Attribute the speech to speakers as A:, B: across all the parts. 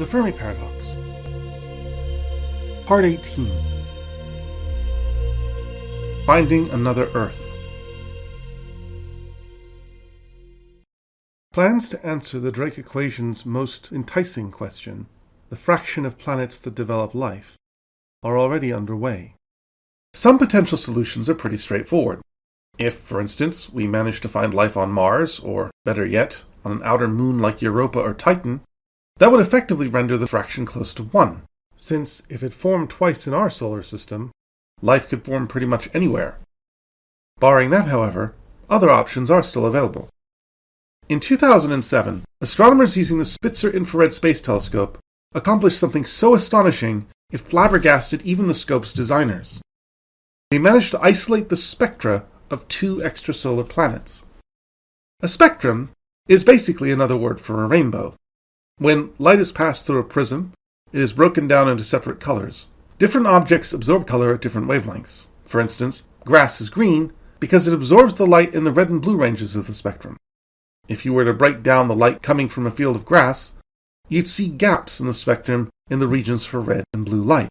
A: The Fermi Paradox. Part 18. Finding Another Earth. Plans to answer the Drake equation's most enticing question, the fraction of planets that develop life, are already underway. Some potential solutions are pretty straightforward. If, for instance, we manage to find life on Mars, or better yet, on an outer moon like Europa or Titan, that would effectively render the fraction close to 1, since if it formed twice in our solar system, life could form pretty much anywhere. Barring that, however, other options are still available. In 2007, astronomers using the Spitzer Infrared Space Telescope accomplished something so astonishing it flabbergasted even the scope's designers. They managed to isolate the spectra of 2 extrasolar planets. A spectrum is basically another word for a rainbow. When light is passed through a prism, it is broken down into separate colors. Different objects absorb color at different wavelengths. For instance, grass is green because it absorbs the light in the red and blue ranges of the spectrum. If you were to break down the light coming from a field of grass, you'd see gaps in the spectrum in the regions for red and blue light.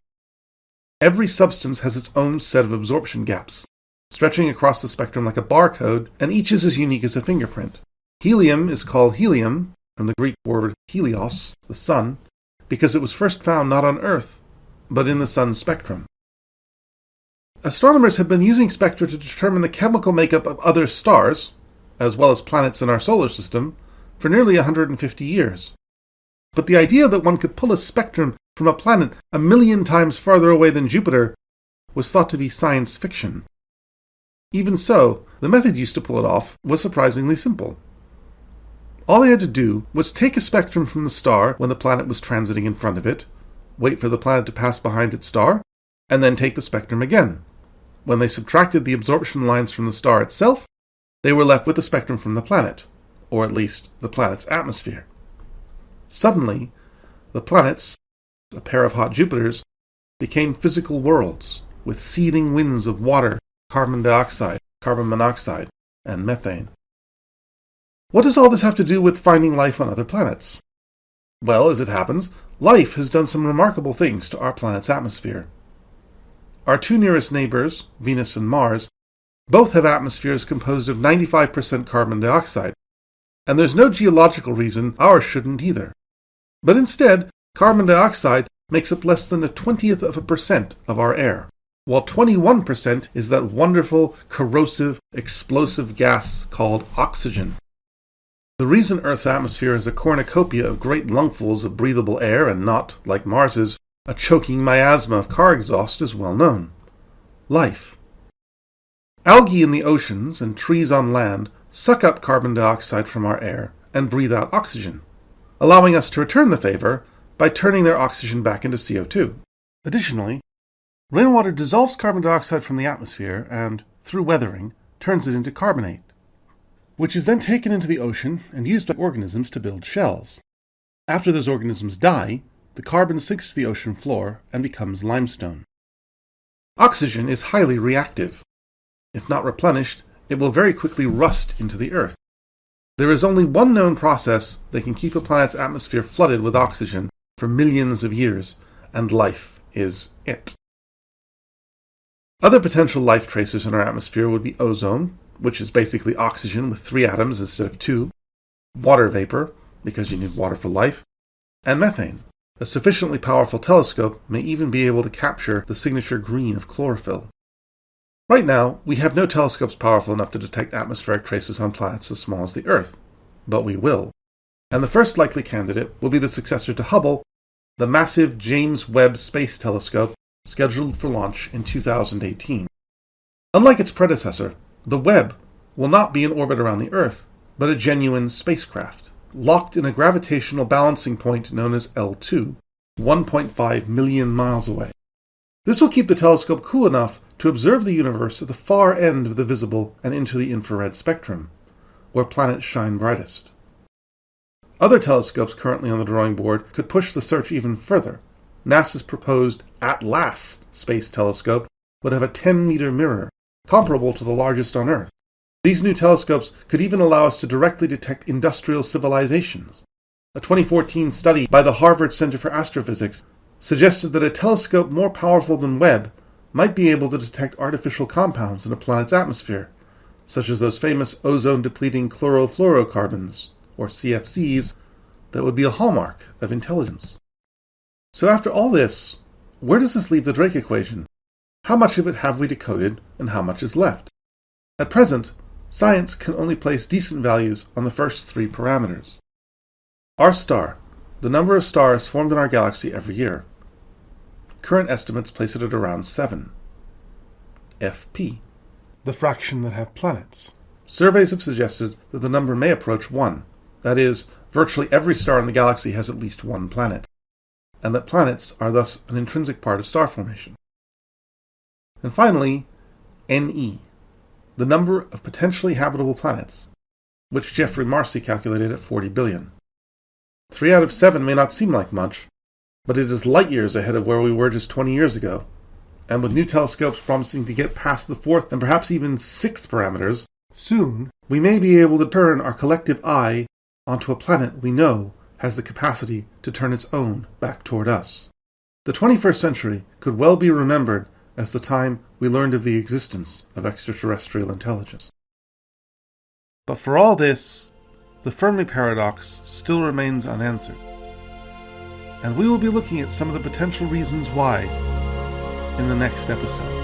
A: Every substance has its own set of absorption gaps, stretching across the spectrum like a barcode, and each is as unique as a fingerprint. Helium is called helium, from the Greek word helios, the sun, because it was first found not on Earth, but in the sun's spectrum. Astronomers have been using spectra to determine the chemical makeup of other stars, as well as planets in our solar system, for nearly 150 years. But the idea that one could pull a spectrum from a planet 1,000,000 times farther away than Jupiter was thought to be science fiction. Even so, the method used to pull it off was surprisingly simple. All they had to do was take a spectrum from the star when the planet was transiting in front of it, wait for the planet to pass behind its star, and then take the spectrum again. When they subtracted the absorption lines from the star itself, they were left with the spectrum from the planet, or at least the planet's atmosphere. Suddenly, the planets, a pair of hot Jupiters, became physical worlds with seething winds of water, carbon dioxide, carbon monoxide, and methane. What does all this have to do with finding life on other planets? Well, as it happens, life has done some remarkable things to our planet's atmosphere. Our 2 nearest neighbors, Venus and Mars, both have atmospheres composed of 95% carbon dioxide, and there's no geological reason ours shouldn't either. But instead, carbon dioxide makes up less than 0.1% of our air, while 21% is that wonderful, corrosive, explosive gas called oxygen. The reason Earth's atmosphere is a cornucopia of great lungfuls of breathable air and not, like Mars's, a choking miasma of car exhaust is well known. Life. Algae in the oceans and trees on land suck up carbon dioxide from our air and breathe out oxygen, allowing us to return the favor by turning their oxygen back into CO2. Additionally, rainwater dissolves carbon dioxide from the atmosphere and, through weathering, turns it into carbonate, which is then taken into the ocean and used by organisms to build shells. After those organisms die, the carbon sinks to the ocean floor and becomes limestone. Oxygen is highly reactive. If not replenished, it will very quickly rust into the earth. There is only one known process that can keep a planet's atmosphere flooded with oxygen for millions of years, and life is it. Other potential life tracers in our atmosphere would be ozone, which is basically oxygen with 3 atoms instead of 2, water vapor, because you need water for life, and methane. A sufficiently powerful telescope may even be able to capture the signature green of chlorophyll. Right now, we have no telescopes powerful enough to detect atmospheric traces on planets as small as the Earth, but we will. And the first likely candidate will be the successor to Hubble, the massive James Webb Space Telescope, scheduled for launch in 2018. Unlike its predecessor, the Webb will not be in orbit around the Earth, but a genuine spacecraft, locked in a gravitational balancing point known as L2, 1.5 million miles away. This will keep the telescope cool enough to observe the universe at the far end of the visible and into the infrared spectrum, where planets shine brightest. Other telescopes currently on the drawing board could push the search even further. NASA's proposed At-LAST space telescope would have a 10-meter mirror, comparable to the largest on Earth. These new telescopes could even allow us to directly detect industrial civilizations, A 2014 study by the Harvard Center for Astrophysics suggested that a telescope more powerful than Webb might be able to detect artificial compounds in a planet's atmosphere, such as those famous ozone-depleting chlorofluorocarbons, or CFCs, that would be a hallmark of intelligence. So after all this, where does this leave the Drake equation? How much of it have we decoded, and how much is left? At present, science can only place decent values on the first three parameters. Our star, the number of stars formed in our galaxy every year. Current estimates place it at around 7. FP, the fraction that have planets. Surveys have suggested that the number may approach 1. That is, virtually every star in the galaxy has at least one planet, and that planets are thus an intrinsic part of star formation. And finally, NE, the number of potentially habitable planets, which Geoffrey Marcy calculated at 40 billion. 3 out of 7 may not seem like much, but it is light years ahead of where we were just 20 years ago, and with new telescopes promising to get past the 4th and perhaps even 6th parameters, soon we may be able to turn our collective eye onto a planet we know has the capacity to turn its own back toward us. The 21st century could well be remembered as the time we learned of the existence of extraterrestrial intelligence. But for all this, the Fermi paradox still remains unanswered, and we will be looking at some of the potential reasons why in the next episode.